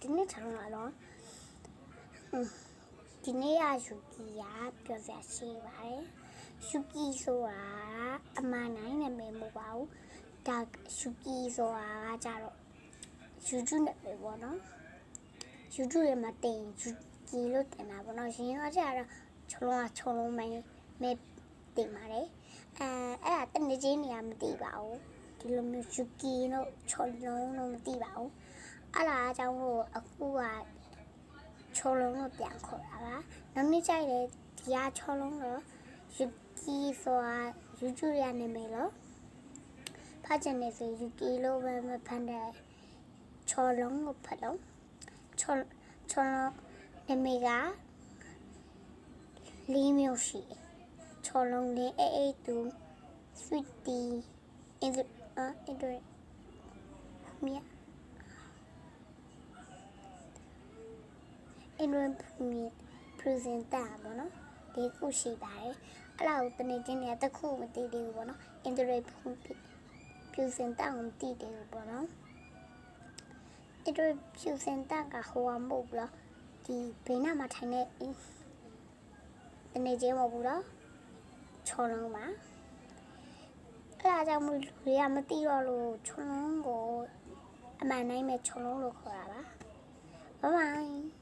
ဒီနေ့ချလုံးလာတော့ဒီနေ့ရယူကီရပြောစရာရှိပါတယ်ယူကီဆိုတာအမှန်တိုင်းနာမည်မဟုတ်ပါဘူးဒါယူကီဆိုတာကကြတော့YouTubeနာမည်ပေါ့နော် YouTube ရဲ့မှာတင်ယူကီလို့တင်တာပေါ့နော်ရင်တော့ကြတော့ခြုံလုံးမဲတင်ပါတယ်အဲ့ဒါတနေ့ချင်းနေရာမသိပါဘူးဒီလိုမျိုးယူကီလို့ခြုံလုံးလို့မသိပါဘူးအဲ့ဒါအကြောင်းကိုအခုကခြုံလုံးလို့ပြန်ခေါ်တာပါနောက်နေ့ကျရင်ဒီကခြုံလုံးတော့ယူကီဆိုတာ YouTube ရနာမည်လို့ဖတ်ချင်နေဆိုယူကီလို့ပဲမဖတ်တဲ့ခြုံလုံးကိုဖတ်လို့ခြုံလုံးနာမည်ကလေးမျိုးရှိခြုံလုံးလေး882 sweetie Android မြတ်presenter ပေါ့နော်ဒီခုရှိပါတယ်အဲ့ဒါကိုတနေ့ချင်းเนี่ยတစ်ခုမသိသေးဘူးပေါ့နော် Android presenter ကိုမသိသေးဘူးပေါ့နော် Android presenter ကဟိုမဟုတ်ဘူးလားဒီဘေးနားမှာထိုင်နေတနေ့ချင်းမဟုတ်ဘူးလားခြုံလုံးမှာအဲ့ဒါကြောင့်မို့လူတွေကမသိတော့လို့ခြုံလုံးကိုအမှန်တိုင်းပဲခြုံလုံးလို့ခေါ်တာပါဘိုင်